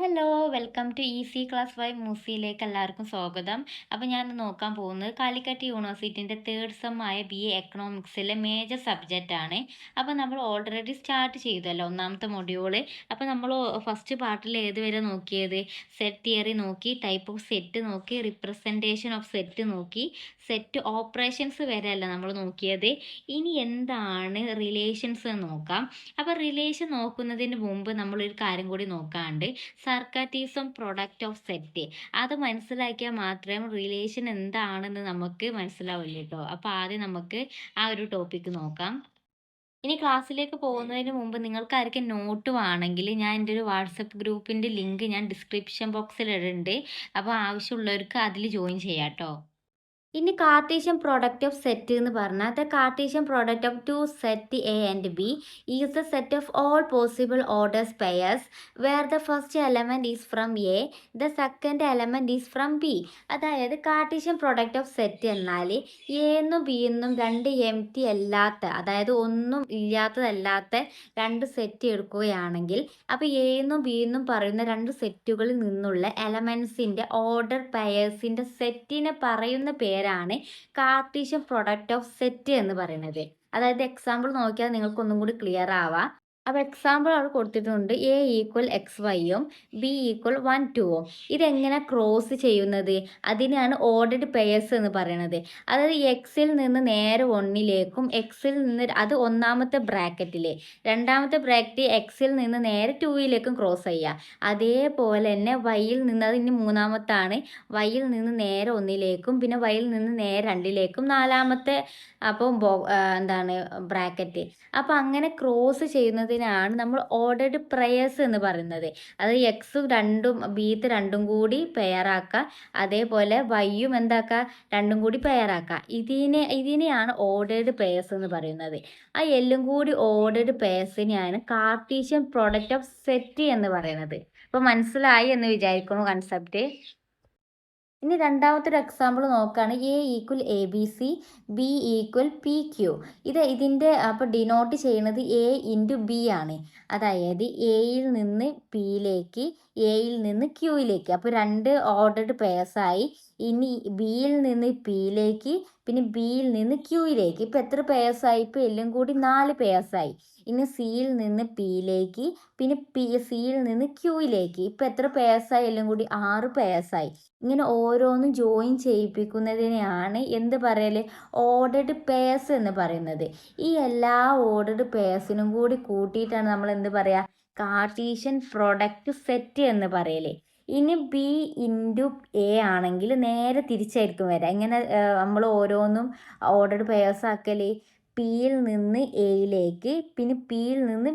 Hello, welcome to easy class 5 മൂസിയിലേക്ക് എല്ലാവർക്കും സ്വാഗതം. അപ്പോൾ ഞാൻ നോക്കാൻ പോകുന്നത് കാലിക്കറ്റ് യൂണിവേഴ്സിറ്റിൻ്റെ തേർഡ് സെം ആയ BA എക്കണോമിക്സിലെ മേജർ സബ്ജക്റ്റ് ആണ്. അപ്പോൾ നമ്മൾ ഓൾറെഡി സ്റ്റാർട്ട് ചെയ്തല്ലോ ഒന്നാമത്തെ മൊഡ്യൂള്. അപ്പോൾ നമ്മൾ ഫസ്റ്റ് പാർട്ടിൽ ഏത് വരെ നോക്കിയത്? സെറ്റ് തിയറി നോക്കി, ടൈപ്പ് ഓഫ് സെറ്റ് നോക്കി, റിപ്രസെൻറ്റേഷൻ ഓഫ് സെറ്റ് നോക്കി, സെറ്റ് ഓപ്പറേഷൻസ് വരെയല്ല നമ്മൾ നോക്കിയത്. ഇനി എന്താണ് റിലേഷൻസ് എന്ന് നോക്കാം. അപ്പോൾ റിലേഷൻ നോക്കുന്നതിന് മുമ്പ് നമ്മളൊരു കാര്യം കൂടി നോക്കാണ്ട്, സർക്കാറ്റീസം പ്രൊഡക്റ്റ് ഓഫ് സെറ്റ് അത് മനസ്സിലാക്കിയാൽ മാത്രമേ റിലേഷൻ എന്താണെന്ന് നമുക്ക് മനസ്സിലാവില്ല കേട്ടോ. അപ്പോൾ ആദ്യം നമുക്ക് ആ ഒരു ടോപ്പിക്ക് നോക്കാം. ഇനി ക്ലാസ്സിലേക്ക് പോകുന്നതിന് മുമ്പ് നിങ്ങൾക്ക് ആർക്കും നോട്ട് വേണമെങ്കിൽ ഞാൻ എൻ്റെ ഒരു വാട്സപ്പ് ഗ്രൂപ്പിൻ്റെ ലിങ്ക് ഞാൻ ഡിസ്ക്രിപ്ഷൻ ബോക്സിൽ ഇടുന്നുണ്ട്. അപ്പോൾ ആവശ്യമുള്ളവർക്ക് അതിൽ ജോയിൻ ചെയ്യാം കേട്ടോ. ഇനി കാർട്ടീഷ്യൻ പ്രോഡക്റ്റ് ഓഫ് സെറ്റ് എന്ന് പറഞ്ഞാൽ the Cartesian product of two set A and B is the set of all possible orders pairs where the first element is from A the second element is from B. അതായത് Cartesian product of set എന്നാൽ എന്നും B എന്നും രണ്ട് എംറ്റി അല്ലാത്ത, അതായത് ഒന്നും ഇല്ലാത്തതല്ലാത്ത രണ്ട് set എടുക്കുകയാണെങ്കിൽ അപ്പോൾ എ എന്നും ബി എന്നും പറയുന്ന രണ്ട് സെറ്റുകളിൽ നിന്നുള്ള എലമെൻസിൻ്റെ ഓർഡർ പെയർസിൻ്റെ സെറ്റിനെ പറയുന്ന പേരാണ് കാർട്ടീഷ്യൻ പ്രൊഡക്റ്റ് ഓഫ് സെറ്റ് എന്ന് പറയുന്നത്. അതായത് എക്സാമ്പിൾ നോക്കിയാൽ നിങ്ങൾക്കൊന്നും കൂടി ക്ലിയർ ആവാം. അപ്പോൾ എക്സാമ്പിൾ അവിടെ കൊടുത്തിട്ടുണ്ട്, എ ഈക്വൽ എക്സ് വൈയും ബി ഈക്വൽ 1 2ഉം. ഇതെങ്ങനെ ക്രോസ് ചെയ്യുന്നത്? അതിനെയാണ് ഓർഡർഡ് പെയർസ് എന്ന് പറയുന്നത്. അതായത് എക്സിൽ നിന്ന് നേരെ 1ലേക്കും എക്സിൽ നിന്ന് അത് ഒന്നാമത്തെ ബ്രാക്കറ്റിൽ, രണ്ടാമത്തെ ബ്രാക്കറ്റ് എക്സിൽ നിന്ന് നേരെ 2ലേക്കും ക്രോസ് ചെയ്യുക. അതേപോലെ തന്നെ വൈയിൽ നിന്ന്, അത് ഇനി മൂന്നാമത്താണ്, വൈയിൽ നിന്ന് നേരെ 1ലേക്കും പിന്നെ വൈയിൽ നിന്ന് നേരെ 2ലേക്കും നാലാമത്തെ അപ്പോൾ എന്താണ് ബ്രാക്കറ്റ്. അപ്പോൾ അങ്ങനെ ക്രോസ് ചെയ്യുന്നതിനാണ് നമ്മൾ ഓർഡർഡ് പെയർസ് എന്ന് പറയുന്നത്. അത് എക്സ് രണ്ടും ബീത്ത് രണ്ടും കൂടി പെയറാക്കുക, അതേപോലെ വൈയും എന്താക്കുക, രണ്ടും കൂടി പെയറാക്കുക. ഇതിനെയാണ് ഓർഡർഡ് പെയർസ് എന്ന് പറയുന്നത്. ആ എല്ലാം കൂടി ഓർഡർഡ് പെയർസിനെയാണ് കാർട്ടീഷ്യൻ പ്രോഡക്റ്റ് ഓഫ് സെറ്റ് എന്ന് പറയുന്നത്. അപ്പോൾ മനസ്സിലായി എന്ന് വിചാരിക്കുന്നു കൺസെപ്റ്റ്. ഇനി രണ്ടാമത്തെ ഒരു എക്സാമ്പിൾ നോക്കുകയാണ്, A equal A B C B equal P Q. ഇതിൻ്റെ അപ്പോൾ ഡിനോട്ട് ചെയ്യുന്നത് എ ഇൻറ്റു ബി ആണ്. അതായത് എയിൽ നിന്ന് പിയിലേക്ക്, എയിൽ നിന്ന് ക്യൂയിലേക്ക്. അപ്പോൾ രണ്ട് ഓർഡർഡ് പെയർസായി. ഇനി ബിയിൽ നിന്ന് പിയിലേക്ക് പിന്നെ ബിയിൽ നിന്ന് ക്യൂയിലേക്ക്. ഇപ്പോൾ എത്ര പെയർസായി? ഇപ്പോൾ എല്ലാം കൂടി 4 പെയർസായി. ഇനി സിയിൽ നിന്ന് പിയിലേക്ക് പിന്നെ സിയിൽ നിന്ന് ക്യൂയിലേക്ക്. ഇപ്പോൾ എത്ര പെയർസായി? എല്ലാം കൂടി 6 പെയർസായി. ഇങ്ങനെ ഓരോന്നും ജോയിൻ ചെയ്യിപ്പിക്കുന്നതിനെയാണ് എന്ത് പറയൽ? ഓർഡർഡ് പെയർസ് എന്ന് പറയുന്നത്. ഈ എല്ലാ ഓർഡർഡ് പെയർസിനും കൂടി കൂട്ടിയിട്ടാണ് നമ്മൾ എന്ത് പറയുക? കാർട്ടീഷ്യൻ പ്രൊഡക്റ്റ് സെറ്റ് എന്ന് പറയൽ. ഇനി ബി ഇൻറ്റു എ ആണെങ്കിൽ നേരെ തിരിച്ചായിരിക്കും വരിക. ഇങ്ങനെ നമ്മൾ ഓരോന്നും ഓർഡർഡ് പെയർസ് ആക്കൽ, പിയിൽ നിന്ന് എയിലേക്ക് പിന്നെ പിയിൽ നിന്ന്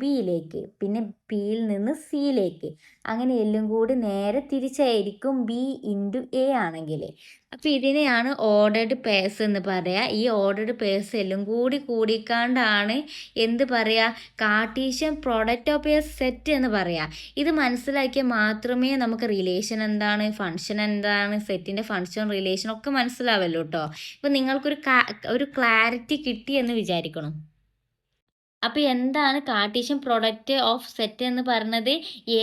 ബിയിലേക്ക് പിന്നെ പിയിൽ നിന്ന് സിയിലേക്ക്. അങ്ങനെ എല്ലാം കൂടി നേരെ തിരിച്ചായിരിക്കും ബി ഇൻറ്റു എ ആണെങ്കിൽ. അപ്പോൾ ഇതിനെയാണ് ഓർഡർഡ് പെയർസ് എന്ന് പറയുക. ഈ ഓർഡർഡ് പെയർസ് എല്ലാം കൂടി കൂടിക്കാണ്ടാണ് എന്ത് പറയുക? Cartesian product of A set എന്ന് പറയുക. ഇത് മനസ്സിലാക്കിയാൽ മാത്രമേ നമുക്ക് റിലേഷൻ എന്താണ്, ഫംഗ്ഷൻ എന്താണ്, സെറ്റിൻ്റെ ഫംഗ്ഷൻ റിലേഷൻ ഒക്കെ മനസ്സിലാവല്ലോ കേട്ടോ. ഇപ്പോൾ നിങ്ങൾക്കൊരു ക്ലാരിറ്റി കിട്ടി എന്ന് വിചാരിക്കണം. അപ്പോൾ എന്താണ് കാർട്ടീഷ്യൻ പ്രോഡക്റ്റ് ഓഫ് സെറ്റ് എന്ന് പറയുന്നത്?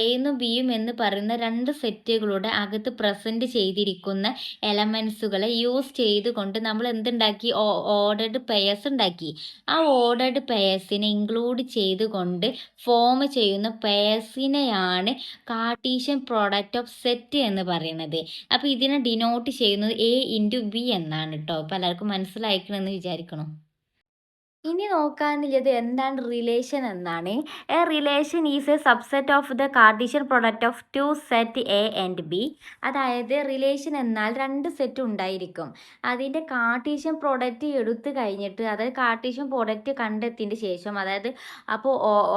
എയും ബിയും എന്ന് പറയുന്ന രണ്ട് സെറ്റുകളുടെ അകത്ത് പ്രസൻറ്റ് ചെയ്തിരിക്കുന്ന എലമെൻസുകളെ യൂസ് ചെയ്തുകൊണ്ട് നമ്മൾ എന്തുണ്ടാക്കി? ഓർഡർഡ് പെയർസ് ഉണ്ടാക്കി. ആ ഓർഡർഡ് പെയർസിനെ ഇൻക്ലൂഡ് ചെയ്തുകൊണ്ട് ഫോം ചെയ്യുന്ന പെയർസിനെയാണ് കാർട്ടീഷ്യൻ പ്രോഡക്റ്റ് ഓഫ് സെറ്റ് എന്ന് പറയുന്നത്. അപ്പോൾ ഇതിനെ ഡിനോട്ട് ചെയ്യുന്നത് എ ഇൻറ്റു ബി എന്നാണ് കേട്ടോ. അപ്പോൾ എല്ലാവർക്കും മനസ്സിലാക്കണമെന്ന് വിചാരിക്കണം. ഇനി നോക്കാനുള്ളത് എന്താണ് റിലേഷൻ എന്നാണ്. A relation is A subset of the Cartesian product of two set A and B. അതായത് റിലേഷൻ എന്നാൽ രണ്ട് സെറ്റ് ഉണ്ടായിരിക്കും. അതിൻ്റെ കാർട്ടീഷ്യൻ പ്രൊഡക്റ്റ് എടുത്തു കഴിഞ്ഞിട്ട്, അതായത് കാർട്ടീഷ്യൻ പ്രൊഡക്റ്റ് കണ്ടെത്തിയതിന് ശേഷം, അതായത് അപ്പോൾ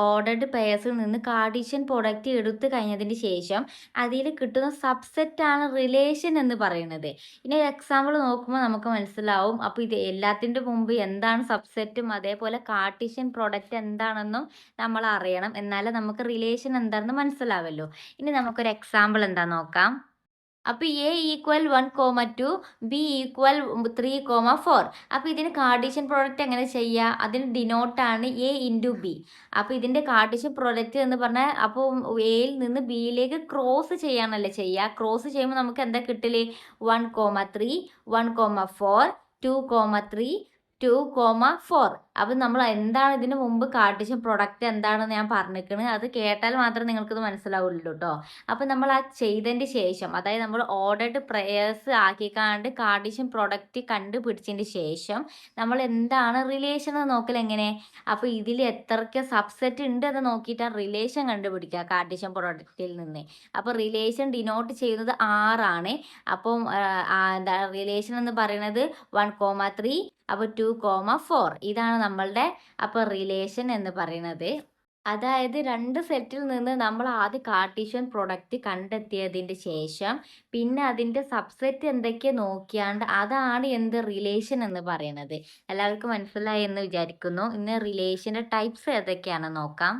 ഓർഡർഡ് പെയർസിൽ നിന്ന് കാർട്ടീഷ്യൻ പ്രൊഡക്റ്റ് എടുത്തു കഴിഞ്ഞതിന് ശേഷം അതിൽ കിട്ടുന്ന സബ്സെറ്റാണ് റിലേഷൻ എന്ന് പറയുന്നത്. ഇനി എക്സാമ്പിൾ നോക്കുമ്പോൾ നമുക്ക് മനസ്സിലാവും. അപ്പോൾ ഇത് എല്ലാത്തിൻ്റെ മുമ്പ് എന്താണ് സബ്സെറ്റും അതേപോലെ കാർട്ടീഷ്യൻ പ്രൊഡക്റ്റ് എന്താണെന്നും നമ്മൾ അറിയണം. എന്നാലേ നമുക്ക് റിലേഷൻ എന്താണെന്ന് മനസ്സിലാവല്ലോ. ഇനി നമുക്കൊരു എക്സാമ്പിൾ എന്താ നോക്കാം. അപ്പോൾ എ ഈക്വൽ 1,2, ബി ഈക്വൽ 3,4. അപ്പോൾ ഇതിന് കാർട്ടീഷ്യൻ പ്രോഡക്റ്റ് എങ്ങനെ ചെയ്യുക? അതിന് ഡിനോട്ടാണ് എ ഇൻറ്റു ബി. അപ്പോൾ ഇതിൻ്റെ കാർട്ടീഷ്യൻ പ്രോഡക്റ്റ് എന്ന് പറഞ്ഞാൽ അപ്പോൾ എയിൽ നിന്ന് ബിയിലേക്ക് ക്രോസ് ചെയ്യാനല്ലേ ചെയ്യുക. ക്രോസ് ചെയ്യുമ്പോൾ നമുക്ക് എന്താ കിട്ടല്? 1,3, 1,4, 2,3, 2,4. അപ്പം നമ്മൾ എന്താണ് ഇതിന് മുമ്പ് കാർട്ടീഷ്യൻ പ്രൊഡക്റ്റ് എന്താണെന്ന് ഞാൻ പറഞ്ഞിരിക്കുന്നത്. അത് കേട്ടാൽ മാത്രമേ നിങ്ങൾക്കിത് മനസ്സിലാവുള്ളൂ കേട്ടോ. അപ്പം നമ്മൾ ആ ചെയ്തതിന് ശേഷം, അതായത് നമ്മൾ ഓർഡേഡ് പ്രേയേഴ്സ് ആക്കിക്കാണ്ട് കാർട്ടീഷ്യൻ പ്രൊഡക്റ്റ് കണ്ടുപിടിച്ചതിന് ശേഷം നമ്മൾ എന്താണ് റിലേഷൻ എന്ന് നോക്കൽ എങ്ങനെ? അപ്പോൾ ഇതിൽ എത്രയ്ക്ക് സബ്സെറ്റ് ഉണ്ട് എന്ന് നോക്കിയിട്ടാണ് റിലേഷൻ കണ്ടുപിടിക്കുക കാർട്ടീഷ്യൻ പ്രൊഡക്റ്റിൽ നിന്ന്. അപ്പോൾ റിലേഷൻ ഡിനോട്ട് ചെയ്യുന്നത് ആറാണ്. അപ്പം എന്താ റിലേഷൻ എന്ന് പറയുന്നത് 1,3, അപ്പോൾ 2,4. ഇതാണ് നമ്മളുടെ അപ്പോൾ റിലേഷൻ എന്ന് പറയുന്നത്. അതായത് രണ്ട് സെറ്റിൽ നിന്ന് നമ്മൾ ആദ്യം കാർട്ടീഷ്യൻ പ്രൊഡക്റ്റ് കണ്ടെത്തിയതിൻ്റെ ശേഷം പിന്നെ അതിൻ്റെ സബ്സെറ്റ് എന്തൊക്കെ നോക്കിയാണ്ട് അതാണ് എന്ത് റിലേഷൻ എന്ന് പറയുന്നത്. എല്ലാവർക്കും മനസ്സിലായി എന്ന് വിചാരിക്കുന്നു. ഇന്ന് റിലേഷൻ്റെ ടൈപ്സ് ഏതൊക്കെയാണെന്ന് നോക്കാം.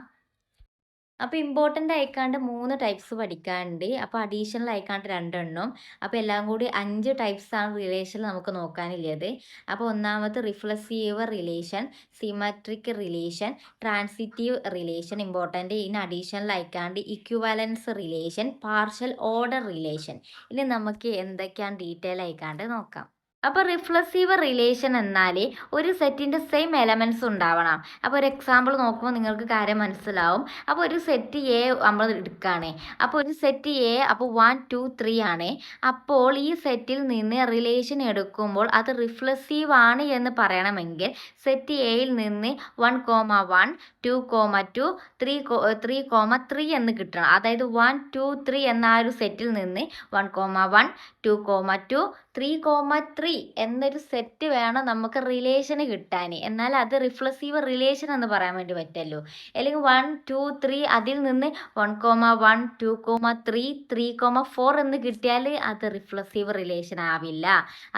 അപ്പോൾ ഇമ്പോർട്ടൻ്റ് ആയിക്കാണ്ട് 3 ടൈപ്സ് പഠിക്കാനുണ്ട്. അപ്പോൾ അഡീഷണൽ ആയിക്കാണ്ട് 2 എണ്ണം. അപ്പോൾ എല്ലാം കൂടി 5 ടൈപ്സാണ് റിലേഷനിൽ നമുക്ക് നോക്കാനുള്ളത്. അപ്പോൾ ഒന്നാമത് reflexive relation, symmetric relation, transitive relation important. In additional ആയിക്കാണ്ട് equivalence relation, partial order relation. ഇനി നമുക്ക് എന്തൊക്കെയാണ് ഡീറ്റെയിൽ ആയിക്കാണ്ട് നോക്കാം. അപ്പോൾ റിഫ്ലക്സീവ് റിലേഷൻ എന്നാൽ ഒരു സെറ്റിൻ്റെ സെയിം എലമെൻറ്റ്സ് ഉണ്ടാവണം. അപ്പോൾ ഒരു എക്സാമ്പിൾ നോക്കുമ്പോൾ നിങ്ങൾക്ക് കാര്യം മനസ്സിലാവും. അപ്പോൾ ഒരു സെറ്റ് എ നമ്മൾ എടുക്കുകയാണ്. അപ്പോൾ ഒരു സെറ്റ് എ അപ്പോൾ 1, 2, 3 ആണ്. അപ്പോൾ ഈ സെറ്റിൽ നിന്ന് റിലേഷൻ എടുക്കുമ്പോൾ അത് റിഫ്ലക്സീവ് ആണ് എന്ന് പറയണമെങ്കിൽ സെറ്റ് എയിൽ നിന്ന് 1,1, 2,2, 3,3 എന്ന് കിട്ടണം. അതായത് 1, 2, 3 എന്ന ആ ഒരു സെറ്റിൽ നിന്ന് 1,1, 2,2, 3,3 എന്നൊരു സെറ്റ് വേണം നമുക്ക് റിലേഷന് കിട്ടാൻ. എന്നാൽ അത് റിഫ്ലക്സീവ് റിലേഷൻ എന്ന് പറയാൻ വേണ്ടി പറ്റുമല്ലോ. അല്ലെങ്കിൽ 1, 2, 3 അതിൽ നിന്ന് 1,1, 2,3, 3,4 എന്ന് കിട്ടിയാൽ അത് റിഫ്ലക്സീവ് റിലേഷൻ ആവില്ല.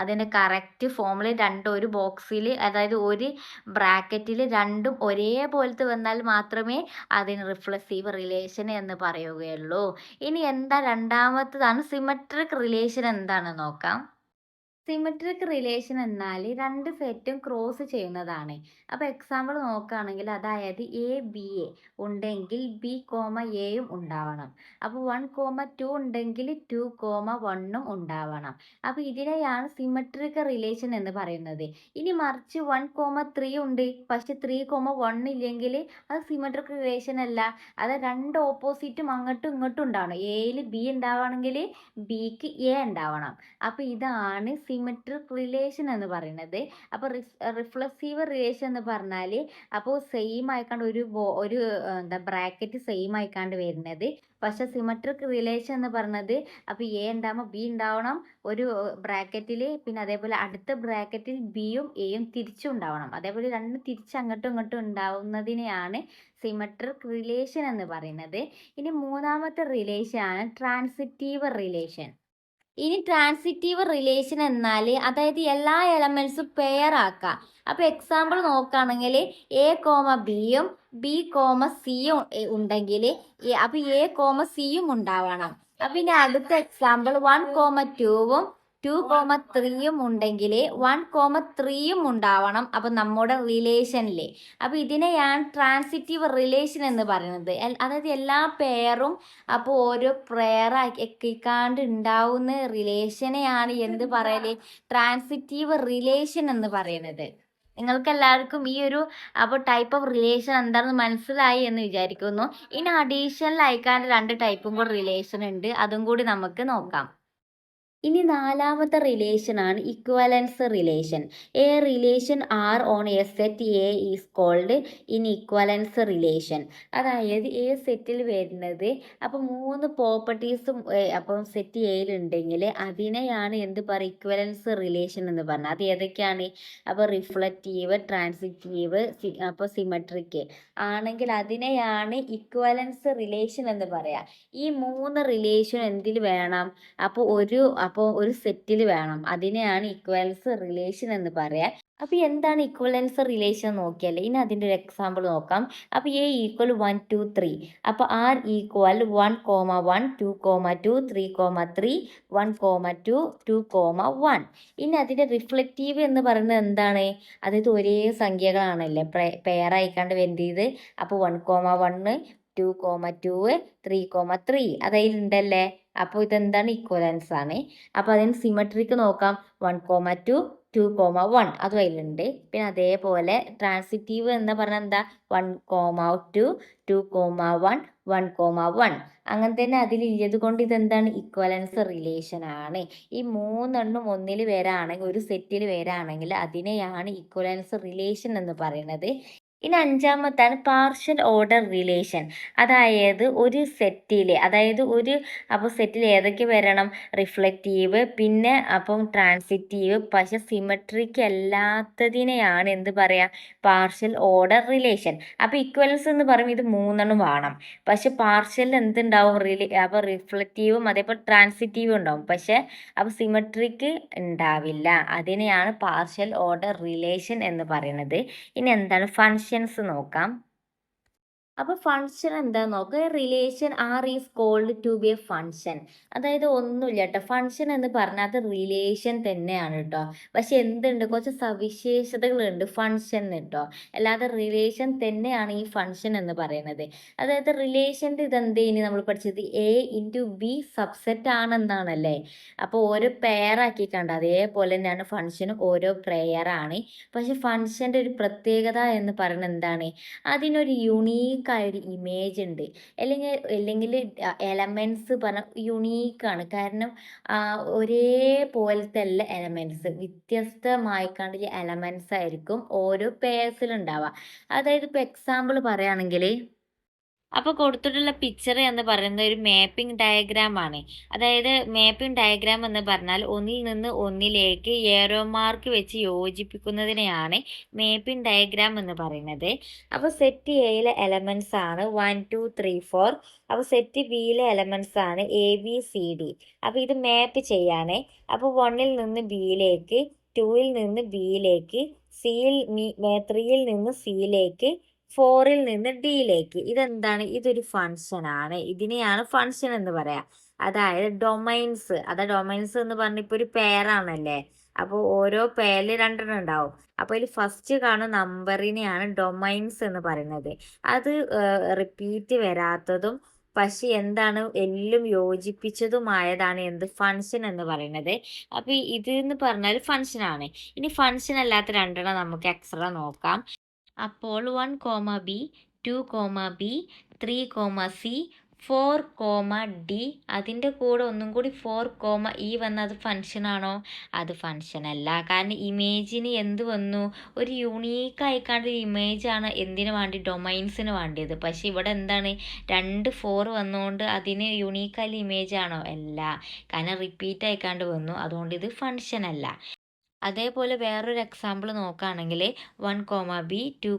അതിൻ്റെ കറക്റ്റ് ഫോമിൽ രണ്ടും ഒരു ബോക്സിൽ, അതായത് ഒരു ബ്രാക്കറ്റിൽ രണ്ടും ഒരേപോലത്തെ വന്നാൽ മാത്രമേ അതിന് റിഫ്ലക്സീവ് റിലേഷൻ എന്ന് പറയുകയുള്ളൂ. ഇനി എന്താ രണ്ടാമത്തതാണ് സിമെട്രിക് റിലേഷൻ എന്താണെന്ന് നോക്കാം. സിമെട്രിക് റിലേഷൻ എന്നാൽ രണ്ട് സെറ്റും ക്രോസ് ചെയ്യുന്നതാണ്. അപ്പോൾ എക്സാമ്പിൾ നോക്കുകയാണെങ്കിൽ അതായത് എ ബി എ ഉണ്ടെങ്കിൽ ബി കോമ എയും ഉണ്ടാവണം. അപ്പോൾ 1,2 ഉണ്ടെങ്കിൽ 2,1ഉം ഉണ്ടാവണം. അപ്പോൾ ഇതിനെയാണ് സിമെട്രിക് റിലേഷൻ എന്ന് പറയുന്നത്. ഇനി മറിച്ച് 1,3 ഉണ്ട്, പക്ഷെ 3,1 ഇല്ലെങ്കിൽ അത് സിമെട്രിക് റിലേഷൻ അല്ല. അത് രണ്ട് ഓപ്പോസിറ്റും അങ്ങോട്ടും ഇങ്ങോട്ടും ഉണ്ടാവണം. എയിൽ ബി ഉണ്ടാവണമെങ്കിൽ ബിക്ക് എ ഉണ്ടാവണം. അപ്പോൾ ഇതാണ് സിമെട്രിക് റിലേഷൻ എന്ന് പറയുന്നത്. അപ്പോൾ റിഫ്ലക്സീവ് റിലേഷൻ എന്ന് പറഞ്ഞാൽ അപ്പോൾ സെയിം ആയിക്കാണ്ട് ഒരു എന്താ ബ്രാക്കറ്റ് സെയിം ആയിക്കാണ്ട് വരുന്നത്. പക്ഷെ സിമെട്രിക് റിലേഷൻ എന്ന് പറഞ്ഞത് അപ്പോൾ എ ഉണ്ടാകുമ്പോൾ ബി ഉണ്ടാവണം ഒരു ബ്രാക്കറ്റിൽ, പിന്നെ അതേപോലെ അടുത്ത ബ്രാക്കറ്റിൽ ബിയും എയും തിരിച്ചും ഉണ്ടാവണം. അതേപോലെ രണ്ടും തിരിച്ച് അങ്ങോട്ടും ഇങ്ങോട്ടും ഉണ്ടാവുന്നതിനെയാണ് സിമെട്രിക് റിലേഷൻ എന്ന് പറയുന്നത്. ഇനി മൂന്നാമത്തെ റിലേഷൻ ആണ് ട്രാൻസിറ്റീവ് റിലേഷൻ. ഇനി ട്രാൻസിറ്റീവ് റിലേഷൻ എന്നാൽ അതായത് എല്ലാ എലമെൻറ്റ്സും പെയർ ആക്കുക. അപ്പോൾ എക്സാമ്പിൾ നോക്കുകയാണെങ്കിൽ എ കോമ ബിയും ബി കോമ സിയും ഉണ്ടെങ്കിൽ അപ്പോൾ എ കോമ സിയും ഉണ്ടാവണം. അപ്പോൾ ഇനി അടുത്ത എക്സാമ്പിൾ 1,2ഉം 2,3യും ഉണ്ടെങ്കിൽ 1,3യും ഉണ്ടാവണം. അപ്പോൾ നമ്മുടെ റിലേഷനിൽ അപ്പോൾ ഇതിനെയാണ് ട്രാൻസിറ്റീവ് റിലേഷൻ എന്ന് പറയുന്നത്. അതായത് എല്ലാ പെയറും അപ്പോൾ ഓരോ പെയർ ആക്കിക്കാണ്ട് ഉണ്ടാവുന്ന റിലേഷനെയാണ് എന്ത് പറയല്? ട്രാൻസിറ്റീവ് റിലേഷൻ എന്ന് പറയുന്നത്. നിങ്ങൾക്ക് എല്ലാവർക്കും ഈ ഒരു അപ്പോൾ ടൈപ്പ് ഓഫ് റിലേഷൻ എന്താണെന്ന് മനസ്സിലായി എന്ന് വിചാരിക്കുന്നു. ഇനി അഡീഷണൽ ആയിക്കാണ്ട് 2 ടൈപ്പും കൂടി റിലേഷൻ ഉണ്ട്, അതും കൂടി നമുക്ക് നോക്കാം. ഇനി നാലാമത്തെ റിലേഷനാണ് equivalence relation. A relation R on a set A is called an equivalence relation. അതായത് എ സെറ്റിൽ വരുന്നത് അപ്പോൾ 3 പ്രോപ്പർട്ടീസും അപ്പം സെറ്റ് എയിൽ ഉണ്ടെങ്കിൽ അതിനെയാണ് എന്ത് പറയുക? ഇക്വലൻസ് റിലേഷൻ എന്ന് പറഞ്ഞാൽ. അത് ഏതൊക്കെയാണ്? അപ്പോൾ റിഫ്ലക്റ്റീവ്, ട്രാൻസിറ്റീവ്, അപ്പോൾ സിമെട്രിക് ആണെങ്കിൽ അതിനെയാണ് ഇക്വലൻസ് റിലേഷൻ എന്ന് പറയാം. ഈ 3 റിലേഷൻ എന്തിൽ വേണം? അപ്പോൾ ഒരു സെറ്റിൽ വേണം. അതിനെയാണ് ഇക്വലൻസ് റിലേഷൻ എന്ന് പറയാം. അപ്പോൾ എന്താണ് ഇക്വലൻസ് റിലേഷൻ നോക്കിയല്ലേ, ഇനി അതിൻ്റെ ഒരു എക്സാമ്പിൾ നോക്കാം. അപ്പോൾ എ ഈക്വൽ 1 2 3, അപ്പോൾ ആർ ഈക്വൽ 1,1 2,2 3,3 1,2 2,1. ഇനി അതിൻ്റെ റിഫ്ലക്റ്റീവ് എന്ന് പറയുന്നത് എന്താണ്, അതായത് ഒരേ സംഖ്യകളാണല്ലേ പെയർ ആയിക്കാണ്ട് വേണ്ടത്. അപ്പോൾ 1,1 2,2 3,3 അതായത് അപ്പോൾ ഇതെന്താണ് ഇക്വലൻസ് ആണ്. അപ്പോൾ അതിന് സിമെട്രിക്ക് നോക്കാം. 1,2 2,1 അതും അതിലുണ്ട്. പിന്നെ അതേപോലെ ട്രാൻസിറ്റീവ് എന്ന് പറഞ്ഞാൽ എന്താ, 1,2 2,1 1,1 അങ്ങനെ തന്നെ അതിലുള്ളത് കൊണ്ട് ഇതെന്താണ് ഇക്വലൻസ് റിലേഷൻ ആണ്. ഈ മൂന്നെണ്ണം ഒന്നിൽ വരാണെങ്കിൽ, ഒരു സെറ്റിൽ വരാണെങ്കിൽ അതിനെയാണ് ഇക്വലൻസ് റിലേഷൻ എന്ന് പറയുന്നത്. ഇനി അഞ്ചാമത്താണ് പാർഷ്യൽ ഓർഡർ റിലേഷൻ. അതായത് ഒരു സെറ്റിൽ, അപ്പോൾ സെറ്റിൽ ഏതൊക്കെ വരണം, റിഫ്ലക്റ്റീവ്, പിന്നെ അപ്പം ട്രാൻസിറ്റീവ്, പക്ഷെ സിമെട്രിക് അല്ലാത്തതിനെയാണ് എന്ത് പറയുക, പാർഷ്യൽ ഓർഡർ റിലേഷൻ. അപ്പോൾ ഇക്വലൻസ് എന്ന് പറയുമ്പോൾ ഇത് മൂന്നെണ്ണം വേണം. പക്ഷെ പാർഷ്യൽ എന്തുണ്ടാവും, അപ്പോൾ റിഫ്ലക്റ്റീവും അതേപോലെ ട്രാൻസിറ്റീവും ഉണ്ടാവും, പക്ഷെ അപ്പോൾ സിമെട്രിക്ക് ഉണ്ടാവില്ല. അതിനെയാണ് പാർഷ്യൽ ഓർഡർ റിലേഷൻ എന്ന് പറയുന്നത്. ഇനി എന്താണ് ഫങ്ഷൻസ് നോക്കാം. അപ്പോൾ ഫങ്ഷൻ എന്താ നോക്കുക. Relation R is called to be a function. അതായത് ഒന്നുമില്ല കേട്ടോ, ഫങ്ഷൻ എന്ന് പറഞ്ഞാൽ അത് റിലേഷൻ തന്നെയാണ് കേട്ടോ. പക്ഷെ എന്തുണ്ട്, കുറച്ച് സവിശേഷതകളുണ്ട് ഫങ്ഷൻ കേട്ടോ. അല്ലാതെ റിലേഷൻ തന്നെയാണ് ഈ ഫങ്ഷൻ എന്ന് പറയുന്നത്. അതായത് റിലേഷൻ്റെ ഇതെന്തേനി നമ്മൾ പഠിച്ചത്, എ ഇൻറ്റു ബി സബ്സെറ്റ് ആണെന്നാണല്ലേ. അപ്പോൾ ഓരോ പെയർ ആക്കിയിട്ടുണ്ട്, അതേപോലെ തന്നെയാണ് ഫങ്ഷനും ഓരോ പെയറാണ്. പക്ഷെ ഫങ്ഷൻ്റെ ഒരു പ്രത്യേകത എന്ന് പറയുന്നത് എന്താണ്, അതിനൊരു യുണീക്ക് ഒരു ഇമേജ് ഉണ്ട്. അല്ലെങ്കിൽ എലമെൻറ്റ്സ് പറഞ്ഞാൽ യുണീക്കാണ്. കാരണം ഒരേപോലത്തെ അല്ല എലമെൻറ്റ്സ്, വ്യത്യസ്തമായിക്കാണ്ടുള്ള എലമെൻറ്റ്സ് ആയിരിക്കും ഓരോ പേഴ്സിലുണ്ടാവുക. അതായത് ഇപ്പോൾ എക്സാമ്പിൾ പറയുകയാണെങ്കിൽ, അപ്പോൾ കൊടുത്തിട്ടുള്ള പിക്ചർ എന്ന് പറയുന്നത് ഒരു മാപ്പിംഗ് ഡയഗ്രാം ആണ്. അതായത് മാപ്പിംഗ് ഡയഗ്രാം എന്ന് പറഞ്ഞാൽ ഒന്നിൽ നിന്ന് ഒന്നിലേക്ക് ഏറോ മാർക്ക് വെച്ച് യോജിപ്പിക്കുന്നതിനെയാണ് മാപ്പിംഗ് ഡയഗ്രാം എന്ന് പറയുന്നത്. അപ്പോൾ സെറ്റ് എയിലെ എലമെൻറ്റ്സ് ആണ് 1 2 3 4. അപ്പോൾ സെറ്റ് ബിയിലെ എലമെൻറ്റ്സ് ആണ് ABCD. അപ്പോൾ ഇത് മാപ്പ് ചെയ്യാനേ. അപ്പോൾ 1ൽ നിന്ന് ബിയിലേക്ക്, 2ൽ നിന്ന് ബിയിലേക്ക്, 3ൽ നിന്ന് സിയിലേക്ക്, 4ൽ നിന്ന് ഡിയിലേക്ക്. ഇതെന്താണ്, ഇതൊരു ഫങ്ഷൻ ആണ്. ഇതിനെയാണ് ഫങ്ഷൻ എന്ന് പറയാം. അതായത് ഡൊമൈൻസ് എന്ന് പറഞ്ഞാൽ ഇപ്പോൾ ഒരു പെയറാണല്ലേ. അപ്പോൾ ഓരോ പെയറിൽ രണ്ടെണ്ണം ഉണ്ടാവും. അപ്പോൾ ഇതിൽ ഫസ്റ്റ് കാണുന്ന നമ്പറിനെയാണ് ഡൊമൈൻസ് എന്ന് പറയുന്നത്. അത് റിപ്പീറ്റ് വരാത്തതും പക്ഷെ എന്താണ് എല്ലാം യോജിപ്പിച്ചതുമായതാണ് എന്ത്, ഫങ്ഷൻ എന്ന് പറയുന്നത്. അപ്പോൾ ഇത് എന്ന് പറഞ്ഞാൽ ഫങ്ഷൻ ആണ്. ഇനി ഫങ്ഷൻ അല്ലാത്ത രണ്ടെണ്ണം നമുക്ക് എക്സ്ട്രാ നോക്കാം. അപ്പോൾ 1, B 2, B 3, C 4, D അതിൻ്റെ കൂടെ ഒന്നും കൂടി 4, E വന്നത് ഫങ്ഷൻ ആണോ, അത് ഫങ്ഷൻ അല്ല. കാരണം ഇമേജിന് എന്ത് വന്നു, ഒരു യുണീക്ക് ആയിക്കാണ്ട് ഇമേജ് ആണ് എന്തിനു വേണ്ടി, ഡൊമൈൻസിന് വേണ്ടിയത്. പക്ഷെ ഇവിടെ എന്താണ്, 2 4 വന്നുകൊണ്ട് അതിന് യൂണീക്കായ ഇമേജ് ആണോ, അല്ല. കാരണം റിപ്പീറ്റ് ആയിക്കാണ്ട് വന്നു, അതുകൊണ്ട് ഇത് ഫങ്ഷൻ അല്ല. അതേപോലെ വേറൊരു എക്സാമ്പിൾ നോക്കുകയാണെങ്കിൽ 1, B 2,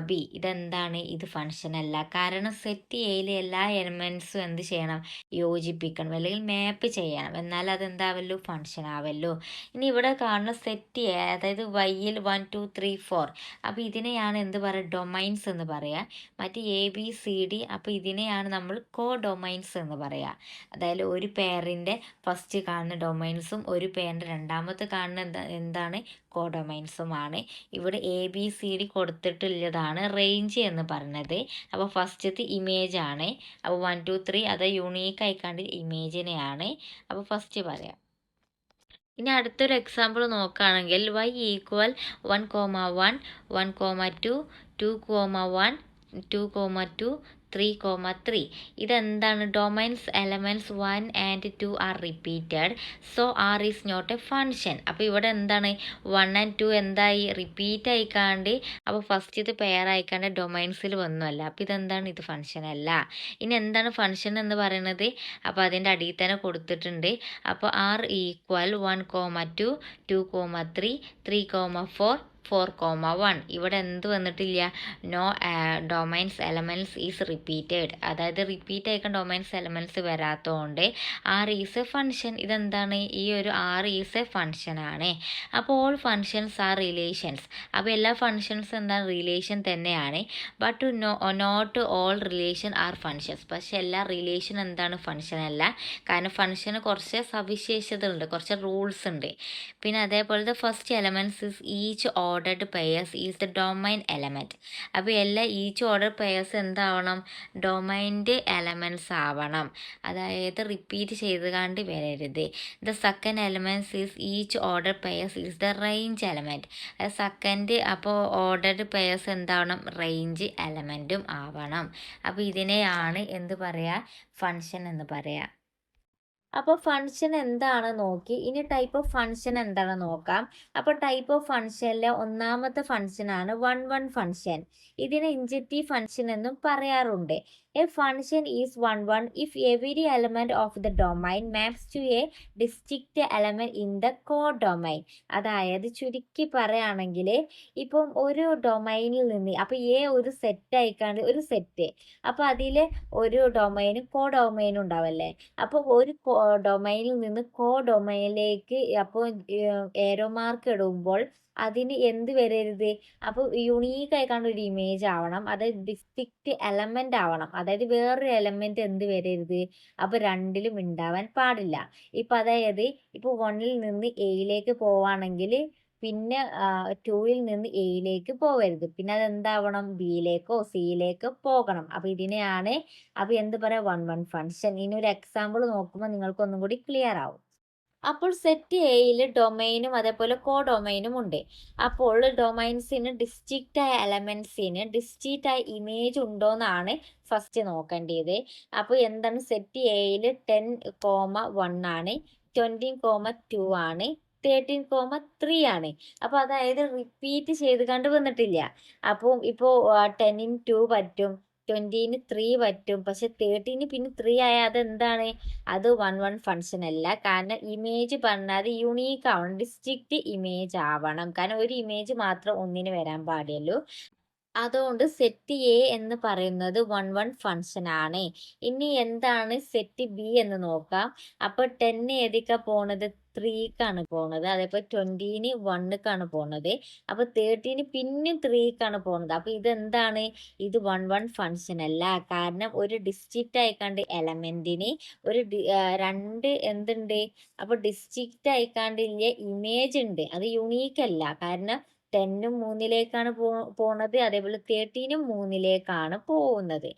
B ഇതെന്താണ്, ഇത് ഫങ്ഷൻ അല്ല. കാരണം സെറ്റ് എയിലെ എല്ലാ എലമെൻറ്റ്സും എന്ത് ചെയ്യണം, യോജിപ്പിക്കണം അല്ലെങ്കിൽ മാപ്പ് ചെയ്യണം, എന്നാൽ അതെന്താവല്ലോ, ഫങ്ഷൻ ആവല്ലോ. ഇനി ഇവിടെ കാണുന്ന സെറ്റ് എ, അതായത് വൈയിൽ 1 2 3 4, അപ്പോൾ ഇതിനെയാണ് എന്ത് പറയുക, ഡൊമൈൻസ് എന്ന് പറയുക. മറ്റ് ABCD, അപ്പോൾ ഇതിനെയാണ് നമ്മൾ ഡൊമൈൻസ് എന്ന് പറയുക. അതായത് ഒരു പെയറിൻ്റെ ഫസ്റ്റ് കാണുന്ന ഡൊമൈൻസും ഒരു പെയറിൻ്റെ രണ്ടാമത്തെ കാണുന്ന എന്താണ്, കോഡൊമൈൻസുമാണ്. ഇവിടെ ABCD കൊടുത്തിട്ടുള്ളതാണ് റേഞ്ച് എന്ന് പറയുന്നത്. അപ്പോൾ ഫസ്റ്റത്തെ ഇമേജ് ആണ്. അപ്പോൾ 1 2 3 അത് യുണീക്ക് ആയിക്കാണ്ട് ഇമേജിനെയാണ്. അപ്പോൾ ഫസ്റ്റ് പറയാം. ഇനി അടുത്തൊരു എക്സാമ്പിൾ നോക്കുകയാണെങ്കിൽ y ഈക്വൽ 1, 1, 2 1 2, 3, ഇതെന്താണ്, domain's elements 1 and 2 are repeated, so R is not a function. അപ്പോൾ ഇവിടെ എന്താണ്, 1 and 2 എന്തായി, റിപ്പീറ്റ് ആയിക്കാണ്ട്, അപ്പോൾ ഫസ്റ്റ് ഇത് പെയർ ആയിക്കാണ്ട് ഡൊമൈൻസിൽ വന്നല്ല. അപ്പോൾ ഇതെന്താണ്, ഇത് ഫങ്ഷൻ അല്ല. ഇനി എന്താണ് ഫങ്ഷൻ എന്ന് പറയുന്നത്, അപ്പോൾ അതിൻ്റെ അടിയിൽ തന്നെ കൊടുത്തിട്ടുണ്ട്. അപ്പോൾ ആർ ഈക്വൽ 1, 2 2, 3 4 4,1. ഇവിടെ എന്ത് വന്നിട്ടില്ല, no domains elements is repeated, അതായത് റിപ്പീറ്റ് ആയിക്കാൻ ഡൊമൈൻസ് എലമെൻറ്റ്സ് വരാത്തതുകൊണ്ട് ആർ ഈസ് എ ഫംഗ്ഷൻ. ഇതെന്താണ്, ഈ ഒരു ആർ ഈസ് എ ഫംഗ്ഷൻ ആണ്. അപ്പോൾ ഓൾ ഫങ്ഷൻസ് ആർ റിലേഷൻസ്, അപ്പോൾ എല്ലാ ഫങ്ഷൻസ് എന്താണ്, റിലേഷൻ തന്നെയാണ്. But not all relation are functions, പക്ഷെ എല്ലാ റിലേഷൻ എന്താണ്, ഫങ്ഷൻ അല്ല. കാരണം ഫങ്ഷന് കുറച്ച് സവിശേഷതകളുണ്ട്, കുറച്ച് റൂൾസ് ഉണ്ട്. പിന്നെ അതേപോലെ first elements is each ordered pairs is the domain element. അപ്പോൾ എല്ലാ ഈച്ച് ഓർഡർ പെയർസ് എന്താവണം, ഡൊമൈൻ്റെ എലമെൻറ്റ്സ് ആവണം, അതായത് റിപ്പീറ്റ് ചെയ്ത് കണ്ട് വരരുത്. The second elements is each order pairs is the range element. Second അപ്പോൾ ഓർഡർഡ് പെയർസ് എന്താവണം, റേഞ്ച് എലമെൻറ്റും ആവണം. അപ്പോൾ ഇതിനെയാണ് എന്ത് പറയുക, ഫങ്ഷൻ എന്ന് പറയുക. അപ്പോൾ ഫങ്ഷൻ എന്താണ് നോക്കി, ഇനി ടൈപ്പ് ഓഫ് ഫങ്ഷൻ എന്താണെന്ന് നോക്കാം. അപ്പോൾ ടൈപ്പ് ഓഫ് ഫങ്ഷനിലെ ഒന്നാമത്തെ ഫങ്ഷനാണ് 1 ഫങ്ഷൻ. ഇതിനെ ഇൻജക്റ്റീവ് ഫങ്ഷൻ എന്നും പറയാറുണ്ട്. A function is 1 if every element of the domain maps to a distinct element in the codomain. അതായത് ചുരുക്കി പറയുകയാണെങ്കിൽ, ഇപ്പം ഒരു ഡൊമൈനിൽ നിന്ന്, അപ്പോൾ എ ഒരു സെറ്റ് ആയിക്കാണ്ട് ഒരു സെറ്റ്, അപ്പോൾ അതിൽ ഒരു ഡൊമൈനും കോ ഡൊമൈനും ഉണ്ടാവല്ലേ. അപ്പോൾ ഒരു ഡൊമൈനിൽ നിന്ന് കോ ഡൊമൈനിലേക്ക് അപ്പോൾ ഏരോ മാർക്ക് ഇടുമ്പോൾ അതിന് എന്ത് വരരുത്, അപ്പോൾ യുണീക്ക് ആയിക്കാണ്ട് ഒരു ഇമേജ് ആവണം, അതായത് ഡിസ്റ്റിക്റ്റ് എലമെന്റ് ആവണം. അതായത് വേറൊരു എലമെന്റ് എന്ത് വരരുത്, അപ്പോൾ രണ്ടിലും ഉണ്ടാവാൻ പാടില്ല. ഇപ്പം അതായത് ഇപ്പോൾ 1ൽ നിന്ന് എയിലേക്ക് പോവുകയാണെങ്കിൽ പിന്നെ 2ൽ നിന്ന് എയിലേക്ക് പോകരുത്, പിന്നെ അതെന്താവണം, ബിയിലേക്കോ സിയിലേക്കോ പോകണം. അപ്പോൾ ഇതിനെയാണ് അപ്പോൾ എന്ത് പറയാം, 1 ഫങ്ഷൻ. ഇനി ഒരു എക്സാമ്പിൾ നോക്കുമ്പോൾ നിങ്ങൾക്ക് ഒന്നും കൂടി ക്ലിയർ ആവും. അപ്പോൾ സെറ്റ് എയിൽ ഡൊമൈനും അതേപോലെ കോ ഡൊമൈനും ഉണ്ട്. അപ്പോൾ ഡൊമൈൻസിന് ഡിസ്റ്റിക്റ്റ് ആയ എലമെന്റ്സിന് ഡിസ്റ്റിക്റ്റ് ആയ ഇമേജ് ഉണ്ടോയെന്നാണ് ഫസ്റ്റ് നോക്കേണ്ടത്. അപ്പോൾ എന്താണ്, സെറ്റ് എയിൽ 10,1 ആണ്, 20,2 ആണ്, 13,3 ആണ്. അപ്പോൾ അതായത് റിപ്പീറ്റ് ചെയ്ത് കണ്ട് വന്നിട്ടില്ല. അപ്പോൾ ഇപ്പോൾ 10ന് 2 പറ്റും, 20ന് 3 പറ്റും, പക്ഷെ 13ന് പിന്നെ 3 ആയാൽ അതെന്താണ്, അത് 1 ഫങ്ഷൻ അല്ല. കാരണം ഇമേജ് പറഞ്ഞാൽ യുണീക്ക് ആവണം, ഡിസ്റ്റിക്റ്റ് ഇമേജ് ആവണം. കാരണം ഒരു ഇമേജ് മാത്രം ഒന്നിന് വരാൻ പാടുള്ളൂ. അതുകൊണ്ട് സെറ്റ് എ എന്ന് പറയുന്നത് 1 ഫങ്ഷൻ ആണ്. ഇനി എന്താണ് സെറ്റ് ബി എന്ന് നോക്കാം. അപ്പോൾ 10 ഏതിക്കാ പോണത്, 3ക്കാണ് പോണത്. അതേപോലെ 20ന് 1ക്കാണ് പോണത്. അപ്പോൾ 13ന് പിന്നെയും 3ക്കാണ് പോണത്. അപ്പോൾ ഇതെന്താണ്, ഇത് 1 ഫങ്ഷൻ അല്ല. കാരണം ഒരു ഡിസ്റ്റിക്റ്റ് ആയിക്കാണ്ട് എലമെന്റിന് ഒരു രണ്ട് എന്തുണ്ട്, അപ്പോൾ ഡിസ്റ്റിക്റ്റ് ആയിക്കാണ്ടില്ല ഇമേജ് ഉണ്ട്, അത് യുണീക്ക് അല്ല. കാരണം 10നും 3ലേക്കാണ് പോണത്, അതേപോലെ 13നും 3ലേക്കാണ് പോകുന്നത്.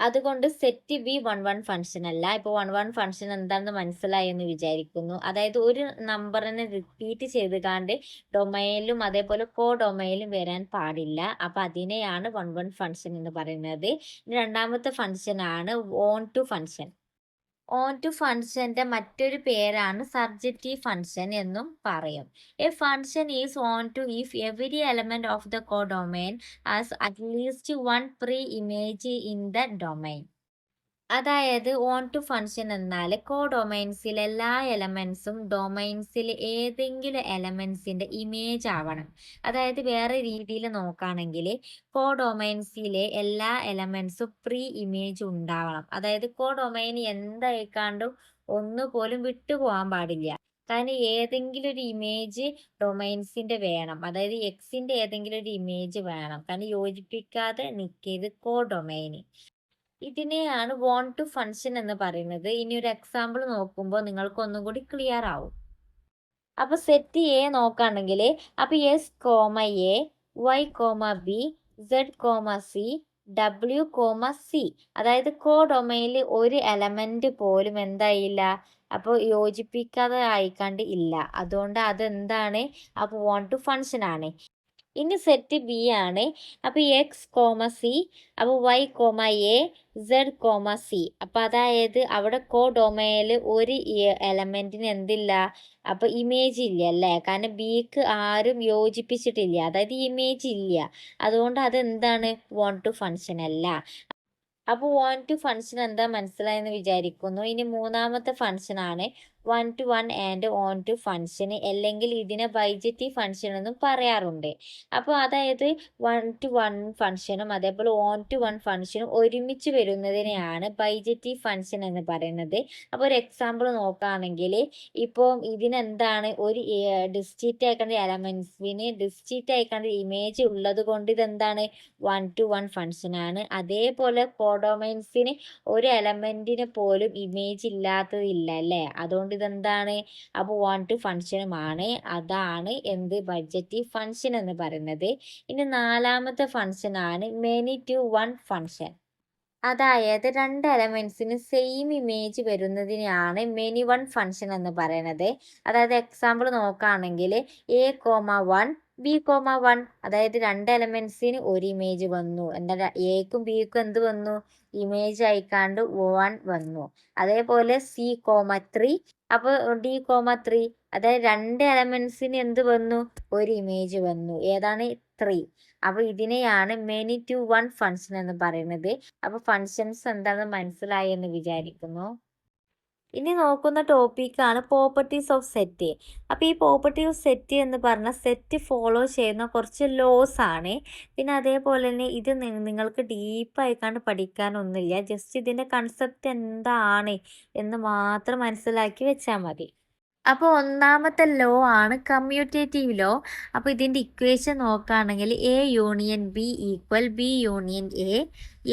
അതുകൊണ്ട് സെറ്റ് ബി 1 ഫങ്ഷൻ അല്ല. ഇപ്പോൾ 1 ഫങ്ഷൻ എന്താണെന്ന് മനസ്സിലായി എന്ന് വിചാരിക്കുന്നു. അതായത് ഒരു നമ്പറിനെ റിപ്പീറ്റ് ചെയ്ത് കാണ്ട് ഡൊമൈനിലും അതേപോലെ കോ ഡൊമൈനിലും വരാൻ പാടില്ല. അപ്പോൾ അതിനെയാണ് 1 ഫങ്ഷൻ എന്ന് പറയുന്നത്. രണ്ടാമത്തെ ഫങ്ഷനാണ് onto function. Onto ഫങ്ഷന്റെ മറ്റൊരു പേരാണ് സർജക്റ്റീവ് ഫങ്ഷൻ എന്നും പറയും. A function is onto if every element of the codomain has at least 1 preimage in the domain. അതായത് ഓൺ ടു ഫങ്ഷൻ എന്നാൽ കോഡൊമൈൻസിലെ എല്ലാ എലമെന്റ്സും ഡൊമൈൻസിൽ ഏതെങ്കിലും എലമെന്റ്സിന്റെ ഇമേജ് ആവണം. അതായത് വേറെ രീതിയിൽ നോക്കുകയാണെങ്കിൽ കോഡൊമൈൻസിലെ എല്ലാ എലമെന്റ്സും പ്രീ ഇമേജ് ഉണ്ടാവണം. അതായത് കോഡൊമൈൻ എന്തായിക്കാണ്ടും ഒന്നുപോലും വിട്ടുപോകാൻ പാടില്ല. കാരണം ഏതെങ്കിലും ഒരു ഇമേജ് ഡൊമൈൻസിന്റെ വേണം, അതായത് എക്സിന്റെ ഏതെങ്കിലും ഒരു ഇമേജ് വേണം. കാരണം യോജിപ്പിക്കാതെ നിൽക്കരുത് കോഡൊമൈന്. ഇതിനെയാണ് വോൺ ടു ഫങ്ഷൻ എന്ന് പറയുന്നത്. ഇനി ഒരു എക്സാമ്പിൾ നോക്കുമ്പോൾ നിങ്ങൾക്ക് ഒന്നും കൂടി ക്ലിയർ ആവും. അപ്പോൾ സെറ്റ് എ നോക്കുകയാണെങ്കിൽ അപ്പോൾ S comma A, Y comma B, Z comma C, W comma C, അതായത് കോ ഡൊമൈനിൽ ഒരു എലമെന്റ് പോലും എന്തായില്ല, അപ്പോൾ യോജിപ്പിക്കാതെ ആയിക്കാണ്ട് ഇല്ല. അതുകൊണ്ട് അതെന്താണ്, അപ്പോൾ വോൺ ടു ഫങ്ഷൻ ആണ്. ഇനി സെറ്റ് ബി ആണ്. അപ്പോൾ എക്സ് കോമ സി, അപ്പോൾ Y comma A, Z comma C. അപ്പോൾ അതായത് അവിടെ കോ ഡൊമൈനിൽ ഒരു എലമെന്റിന് എന്തില്ല, അപ്പോൾ ഇമേജ് ഇല്ല അല്ലേ. കാരണം ബിക്ക് ആരും യോജിപ്പിച്ചിട്ടില്ല, അതായത് ഇമേജ് ഇല്ല. അതുകൊണ്ട് അതെന്താണ്, വോൺ ടു ഫങ്ഷൻ അല്ല. അപ്പോൾ വോൺ ടു ഫങ്ഷൻ എന്താ മനസ്സിലായെന്ന് വിചാരിക്കുന്നു. ഇനി മൂന്നാമത്തെ ഫങ്ഷൻ ആണ് 1-to-1 ആൻഡ് ഓൺ-ടു ഫംഗ്ഷൻ, അല്ലെങ്കിൽ ഇതിനെ ബൈജക്റ്റീവ് ഫംഗ്ഷൻ എന്നും പറയാറുണ്ട്. അപ്പോൾ അതായത് 1-to-1 ഫംഗ്ഷനും അതേപോലെ ഓൺ-ടു-1 ഫംഗ്ഷനും ഒരുമിച്ച് വരുന്നതിനെയാണ് ബൈജക്റ്റീവ് ഫംഗ്ഷൻ എന്ന് പറയുന്നത്. അപ്പോൾ ഒരു എക്സാമ്പിൾ നോക്കുകയാണെങ്കിൽ ഇപ്പോൾ ഇതിനെന്താണ് ഒരു ഡിസ്ക്രീറ്റ് ആയിക്കണ്ട എലമെന്റ്സിന് ഡിസ്ക്രീറ്റ് ആയിക്കണ്ട ഇമേജ് ഉള്ളത് കൊണ്ട് ഇതെന്താണ് 1-to-1 ഫംഗ്ഷൻ ആണ്. അതേപോലെ കോഡൊമൈൻസിന് ഒരു എലമെന്റിന് പോലും ഇമേജ് ഇല്ലാത്തതില്ല അല്ലേ, അതുകൊണ്ട് ഇതെന്താണ് അപ്പോൾ 1-to ഫംഗ്ഷനുമാണ്. അതാണ് എന്ത് ബൈജക്റ്റീവ് ഫംഗ്ഷൻ എന്ന് പറയുന്നത്. ഇനി നാലാമത്തെ ഫംഗ്ഷൻ ആണ് മെനി-ടു-വൺ ഫംഗ്ഷൻ. അതായത് രണ്ട് എലമെന്റ്സിന് സെയിം ഇമേജ് വരുന്നതിനെയാണ് മെനി-വൺ ഫംഗ്ഷൻ എന്ന് പറയുന്നത്. അതായത് എക്സാമ്പിൾ നോക്കുകയാണെങ്കിൽ A,1 B,1, അതായത് രണ്ട് എലമെന്റ്സിന് ഒരു ഇമേജ് വന്നു. എന്താ എക്കും ബിക്കും എന്ത് വന്നു, ഇമേജ് അയക്കാണ്ട് 1 വന്നു. അതേപോലെ C,3, അപ്പോൾ D,3, അതായത് രണ്ട് എലമെന്റ്സിന് എന്ത് വന്നു, ഒരു ഇമേജ് വന്നു. ഏതാണ് 3. അപ്പോൾ ഇതിനെയാണ് മെനി-ടു-വൺ ഫംഗ്ഷൻ എന്ന് പറയുന്നത്. അപ്പോൾ ഫംഗ്ഷൻസ് എന്താണെന്ന് മനസ്സിലായി എന്ന് വിചാരിക്കുന്നു. ഇനി നോക്കുന്ന ടോപ്പിക്കാണ് പ്രോപ്പർട്ടീസ് ഓഫ് സെറ്റ്. അപ്പോൾ ഈ പ്രോപ്പർട്ടി ഓഫ് സെറ്റ് എന്ന് പറഞ്ഞാൽ സെറ്റ് ഫോളോ ചെയ്യുന്ന കുറച്ച് ലോസ് ആണ്. പിന്നെ അതേപോലെ തന്നെ ഇത് നിങ്ങൾക്ക് ഡീപ്പായിക്കാണ്ട് പഠിക്കാനൊന്നുമില്ല, ജസ്റ്റ് ഇതിൻ്റെ കൺസെപ്റ്റ് എന്താണ് എന്ന് മാത്രം മനസ്സിലാക്കി വെച്ചാൽ മതി. അപ്പോൾ ഒന്നാമത്തെ ലോ ആണ് കമ്മ്യൂട്ടേറ്റീവ് ലോ. അപ്പോൾ ഇതിൻ്റെ ഇക്വേഷൻ നോക്കുകയാണെങ്കിൽ A union B equal B union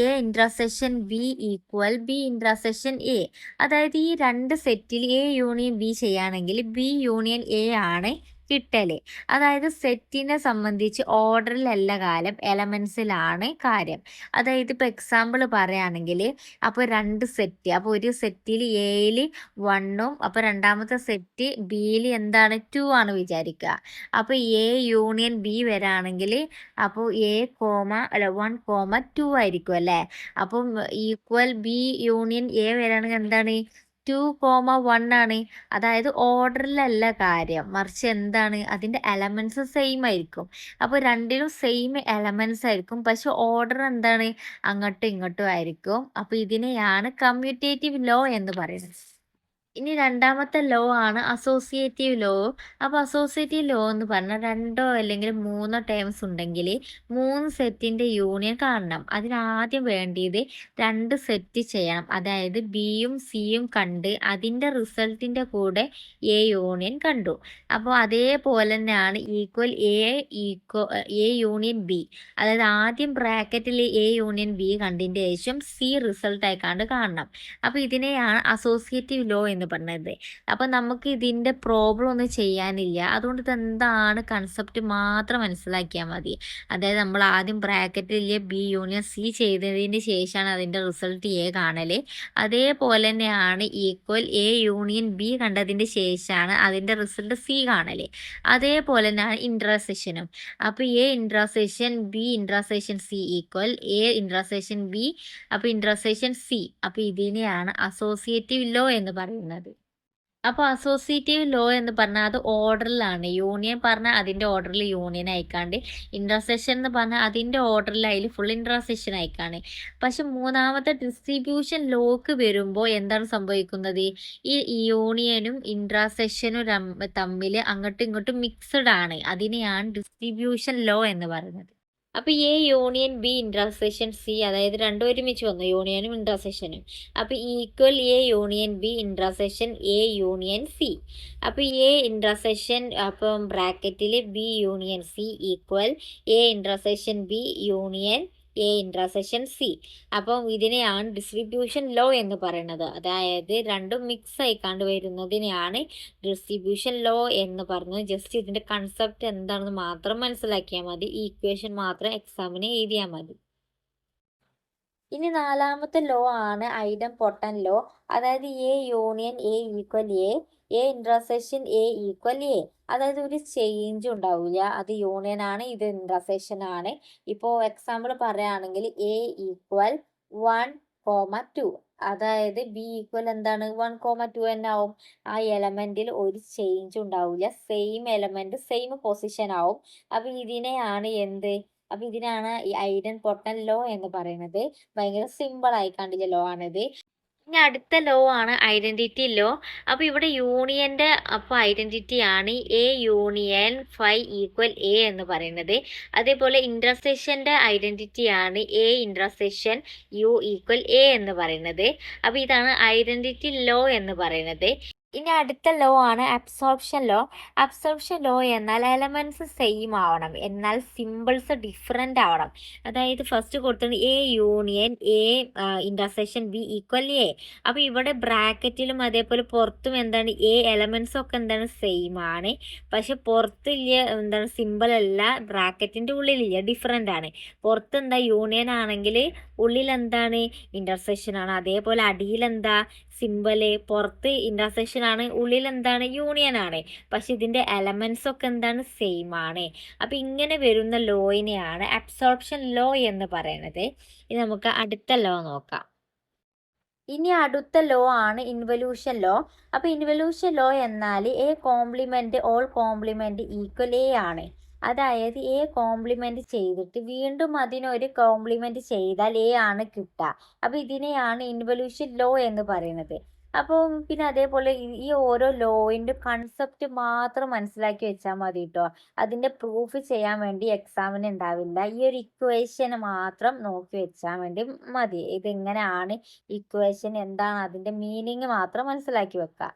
A ഇൻട്രാസെക്ഷൻ B equal B ഇൻട്രാസെക്ഷൻ A. അതായത് ഈ രണ്ട് സെറ്റിൽ A യൂണിയൻ B ചെയ്യുകയാണെങ്കിൽ B യൂണിയൻ A ആണ് കിട്ടൽ. അതായത് സെറ്റിനെ സംബന്ധിച്ച് ഓർഡറിലല്ല കാര്യം, എലമെൻസിലാണ് കാര്യം. അതായത് ഇപ്പോൾ എക്സാമ്പിൾ പറയുകയാണെങ്കിൽ അപ്പോൾ രണ്ട് സെറ്റ്, അപ്പോൾ ഒരു സെറ്റിൽ എയിൽ 1ഉം അപ്പോൾ രണ്ടാമത്തെ സെറ്റ് ബിയിൽ എന്താണ് 2 ആണ് വിചാരിക്കുക. അപ്പോൾ A യൂണിയൻ B വരാണെങ്കിൽ അപ്പോൾ 1,2 ആയിരിക്കും അല്ലേ. അപ്പം ഈക്വൽ B യൂണിയൻ A വരാണെങ്കിൽ എന്താണ് 2,1 ആണ്. അതായത് ഓർഡറിലല്ല കാര്യം, മറിച്ച് എന്താണ് അതിൻ്റെ എലമെന്റ്സ് സെയിം ആയിരിക്കും. അപ്പോൾ രണ്ടിലും സെയിം എലമെന്റ്സ് ആയിരിക്കും, പക്ഷെ ഓർഡർ എന്താണ് അങ്ങോട്ടും ഇങ്ങോട്ടും ആയിരിക്കും. അപ്പോൾ ഇതിനെയാണ് കമ്മ്യൂട്ടേറ്റീവ് ലോ എന്ന് പറയുന്നത്. ഇനി രണ്ടാമത്തെ ലോ ആണ് അസോസിയേറ്റീവ് ലോ. അപ്പോൾ അസോസിയേറ്റീവ് ലോ എന്ന് പറഞ്ഞാൽ രണ്ടോ അല്ലെങ്കിൽ മൂന്നോ ടേംസ് ഉണ്ടെങ്കിൽ 3 സെറ്റിൻ്റെ യൂണിയൻ കാണണം. അതിനാദ്യം വേണ്ടിയത് 2 സെറ്റ് ചെയ്യണം. അതായത് ബിയും സിയും കണ്ട് അതിൻ്റെ റിസൾട്ടിൻ്റെ കൂടെ എ യൂണിയൻ കണ്ടു. അപ്പോൾ അതേപോലെ തന്നെയാണ് ഈക്വൽ എ യൂണിയൻ ബി. അതായത് ആദ്യം ബ്രാക്കറ്റിൽ എ യൂണിയൻ ബി കണ്ടതിൻ്റെ ശേഷം സി റിസൾട്ട് ആയിക്കാണ്ട് കാണണം. അപ്പോൾ ഇതിനെയാണ് അസോസിയേറ്റീവ് ലോ എന്ന് പറഞ്ഞത്. അപ്പോൾ നമുക്ക് ഇതിൻ്റെ പ്രോബ്ലം ഒന്നും ചെയ്യാനില്ല, അതുകൊണ്ട് ഇതെന്താണ് കൺസെപ്റ്റ് മാത്രം മനസ്സിലാക്കിയാൽ മതി. അതായത് നമ്മൾ ആദ്യം ബ്രാക്കറ്റിൽ ബി യൂണിയൻ സി ചെയ്തതിന് ശേഷമാണ് അതിൻ്റെ റിസൾട്ട് എ കാണൽ. അതേപോലെ തന്നെയാണ് ഈക്വൽ എ യൂണിയൻ ബി കണ്ടതിൻ്റെ ശേഷമാണ് അതിൻ്റെ റിസൾട്ട് സി കാണൽ. അതേപോലെ തന്നെയാണ് ഇൻട്രാസെക്ഷനും. അപ്പോൾ A intersection B intersection C equal A intersection B അപ്പോൾ ഇൻട്രാസെക്ഷൻ സി. അപ്പോൾ ഇതിനെയാണ് അസോസിയേറ്റീവ് ലോ എന്ന് പറയുന്നത്. അപ്പോൾ അസോസിയേറ്റീവ് ലോ എന്ന് പറഞ്ഞാൽ അത് ഓർഡറിലാണ്. യൂണിയൻ പറഞ്ഞാൽ അതിൻ്റെ ഓർഡറിൽ യൂണിയൻ അയക്കാണ്ട്, ഇൻട്രാസെക്ഷൻ എന്ന് പറഞ്ഞാൽ അതിൻ്റെ ഓർഡറിൽ അതിൽ ഫുൾ ഇൻട്രാസെക്ഷൻ അയക്കാണ്. പക്ഷെ മൂന്നാമത്തെ ഡിസ്ട്രിബ്യൂഷൻ ലോക്ക് വരുമ്പോൾ എന്താണ് സംഭവിക്കുന്നത്, ഈ യൂണിയനും ഇൻട്രാസെക്ഷനും തമ്മിൽ അങ്ങോട്ടും ഇങ്ങോട്ടും മിക്സഡ് ആണ്. അതിനെയാണ് ഡിസ്ട്രിബ്യൂഷൻ ലോ എന്ന് പറയുന്നത്. അപ്പോൾ A union B intersection C, അതായത് രണ്ടും ഒരുമിച്ച് വന്നു, യൂണിയനും ഇൻട്രാസെക്ഷനും. അപ്പോൾ equal A union B intersection A union C. അപ്പോൾ എ ഇൻട്രാസെക്ഷൻ അപ്പം ബ്രാക്കറ്റിൽ B union C equal A intersection B union A intersection C. അപ്പം ഇതിനെയാണ് ഡിസ്ട്രിബ്യൂഷൻ ലോ എന്ന് പറയുന്നത്. അതായത് രണ്ടും മിക്സ് ആയിക്കാണ്ട് വരുന്നതിനെയാണ് ഡിസ്ട്രിബ്യൂഷൻ ലോ എന്ന് പറയുന്നത്. ജസ്റ്റ് ഇതിൻ്റെ കൺസെപ്റ്റ് എന്താണെന്ന് മാത്രം മനസ്സിലാക്കിയാൽ മതി, ഈ ഇക്വേഷൻ മാത്രം എക്സാമിന് എഴുതിയാൽ മതി. ഇനി നാലാമത്തെ ലോ ആണ് ഐഡംപൊട്ടന്റ് ലോ. അതായത് A union A equal A intersection A equal A. അതായത് ഒരു ചേഞ്ച് ഉണ്ടാവില്ല, അത് യൂണിയൻ ആണ്, ഇത് ഇൻട്രാസെക്ഷൻ ആണ്. ഇപ്പോൾ എക്സാമ്പിൾ പറയുകയാണെങ്കിൽ എ ഈക്വൽ 1,2, അതായത് ബി ഈക്വൽ എന്താണ് 1,2 തന്നെ ആവും. ആ എലമെന്റിൽ ഒരു ചേഞ്ച് ഉണ്ടാവില്ല, സെയിം എലമെന്റ് സെയിം പൊസിഷൻ ആവും. അപ്പൊ ഇതിനെയാണ് എന്ത്, അപ്പൊ ഇതിനാണ് ഈ ഐഡംപൊട്ടന്റ് ലോ എന്ന് പറയുന്നത്. ഭയങ്കര സിമ്പിൾ ആയി കണ്ടില്ല ലോ ആണിത്. ഇനി അടുത്ത ലോ ആണ് ഐഡന്റിറ്റി ലോ. അപ്പോൾ ഇവിടെ യൂണിയന്റെ അപ്പോൾ ഐഡന്റിറ്റി ആണ് A union phi equal A എന്ന് പറയുന്നത്. അതേപോലെ ഇന്റർസെക്ഷന്റെ ഐഡന്റിറ്റി ആണ് A intersection U equal A എന്ന് പറയുന്നത്. അപ്പോൾ ഇതാണ് ഐഡന്റിറ്റി ലോ എന്ന് പറയുന്നത്. ഇനി അടുത്ത ലോ ആണ് അബ്സോർപ്ഷൻ ലോ. അബ്സോർപ്ഷൻ ലോ എന്നാൽ എലമെന്റ്സ് സെയിം ആവണം, എന്നാൽ സിമ്പിൾസ് ഡിഫറെന്റ് ആവണം. അതായത് ഫസ്റ്റ് കൊടുത്തത് A union A intersection B equal A. അപ്പോൾ ഇവിടെ ബ്രാക്കറ്റിലും അതേപോലെ പുറത്തും എന്താണ് എ എലമെന്റ്സ് ഒക്കെ എന്താണ് സെയിം ആണ്, പക്ഷെ പുറത്തില്ല എന്താണ് സിമ്പിൾ അല്ല, ബ്രാക്കറ്റിന്റെ ഉള്ളിലില്ല, ഡിഫറെന്റ് ആണ്. പുറത്ത് എന്താ യൂണിയൻ ആണെങ്കിൽ ഉള്ളിൽ എന്താണ് ഇന്റർസെക്ഷൻ ആണ്. അതേപോലെ അടിയിൽ എന്താ സിമ്പല്, പുറത്ത് ഇന്റർസെക്ഷൻ ആണ്, ഉള്ളിൽ എന്താണ് യൂണിയൻ ആണ്, പക്ഷെ ഇതിന്റെ എലമെന്റ്സ് ഒക്കെ എന്താണ് സെയിം ആണ്. അപ്പൊ ഇങ്ങനെ വരുന്ന ലോയിനെയാണ് അബ്സോർപ്ഷൻ ലോ എന്ന് പറയുന്നത്. ഇനി നമുക്ക് അടുത്ത ലോ നോക്കാം. ഇനി അടുത്ത ലോ ആണ് ഇൻവല്യൂഷൻ ലോ. അപ്പൊ ഇൻവല്യൂഷൻ ലോ എന്നാൽ A complement all complement equal A ആണ്. അതായത് എ കോംപ്ലിമെന്റ് ചെയ്തിട്ട് വീണ്ടും അതിനൊരു കോംപ്ലിമെന്റ് ചെയ്താൽ എ ആണ് കിട്ടുക. അപ്പൊ ഇതിനെയാണ് ഇൻവല്യൂഷൻ ലോ എന്ന് പറയുന്നത്. അപ്പം പിന്നെ അതേപോലെ ഈ ഓരോ ലോയിന്റെ കൺസെപ്റ്റ് മാത്രം മനസ്സിലാക്കി വെച്ചാൽ മതി കേട്ടോ. അതിന്റെ പ്രൂഫ് ചെയ്യാൻ വേണ്ടി എക്സാമിന് ഉണ്ടാവില്ല. ഈ ഒരു ഇക്വേഷൻ മാത്രം നോക്കി വെച്ചാൽ വേണ്ടി മതി. ഇതെങ്ങനെയാണ് ഇക്വേഷൻ, എന്താണ് അതിന്റെ മീനിങ് മാത്രം മനസ്സിലാക്കി വെക്കുക.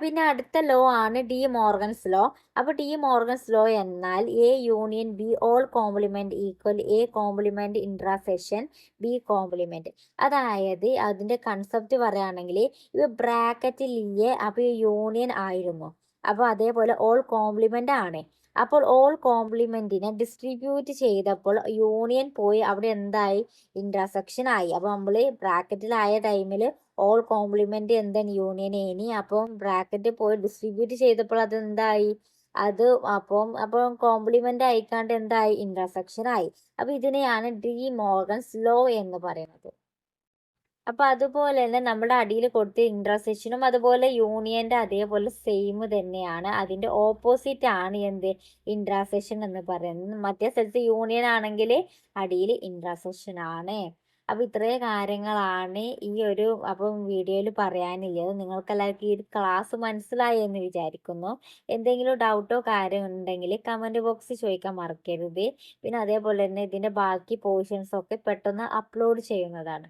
പിന്നെ അടുത്ത ലോ ആണ് ഡി മോർഗൻസ് ലോ. അപ്പോൾ ഡി മോർഗൻസ് ലോ എന്നാൽ A union B whole complement equal A complement intersection B complement. അതായത് അതിന്റെ കൺസെപ്റ്റ് പറയുകയാണെങ്കിൽ ഇത് ബ്രാക്കറ്റിൽ അപ്പോൾ യൂണിയൻ ആയിരുന്നു, അപ്പോൾ അതേപോലെ ഓൾ കോംപ്ലിമെന്റ് ആണ്. അപ്പോൾ ഓൾ കോംപ്ലിമെന്റിനെ ഡിസ്ട്രിബ്യൂട്ട് ചെയ്തപ്പോൾ യൂണിയൻ പോയി അവിടെ എന്തായി, ഇന്റർസെക്ഷൻ ആയി. അപ്പോൾ നമ്മൾ ബ്രാക്കറ്റിലായ ടൈമിൽ ഓൾ കോംപ്ലിമെന്റ് എന്താണ് യൂണിയൻ ഏനി. അപ്പം ബ്രാക്കറ്റ് പോയി ഡിസ്ട്രിബ്യൂട്ട് ചെയ്തപ്പോൾ അത് എന്തായി, അത് അപ്പം കോംപ്ലിമെന്റ് ആയിക്കാണ്ട് എന്തായി, ഇന്റർസെക്ഷൻ ആയി. അപ്പൊ ഇതിനെയാണ് ഡി മോർഗൻസ് ലോ എന്ന് പറയുന്നത്. അപ്പൊ അതുപോലെ തന്നെ നമ്മുടെ അടിയിൽ കൊടുത്ത ഇന്റർസെക്ഷനും അതുപോലെ യൂണിയന്റെ അതേപോലെ സെയിം തന്നെയാണ്. അതിന്റെ ഓപ്പോസിറ്റ് ആണ് എന്ത്, ഇന്റർസെക്ഷൻ എന്ന് പറയുന്നത്. മറ്റേ സ്ഥലത്ത് യൂണിയൻ ആണെങ്കിൽ അടിയിൽ ഇന്റർസെക്ഷൻ ആണ്. അപ്പൊ ഇത്രയും കാര്യങ്ങളാണ് ഈ ഒരു വീഡിയോയിൽ പറയാനുള്ളത്. നിങ്ങൾക്ക് എല്ലാവർക്കും ഈ ക്ലാസ് മനസ്സിലായി എന്ന് വിചാരിക്കുന്നു. എന്തെങ്കിലും ഡൗട്ടോ കാര്യം ഉണ്ടെങ്കിൽ കമന്റ് ബോക്സിൽ ചോദിക്കാൻ മറക്കരുത്. പിന്നെ അതേപോലെ തന്നെ ഇതിന്റെ ബാക്കി പോർഷൻസ് ഒക്കെ പെട്ടെന്ന് അപ്ലോഡ് ചെയ്യുന്നതാണ്.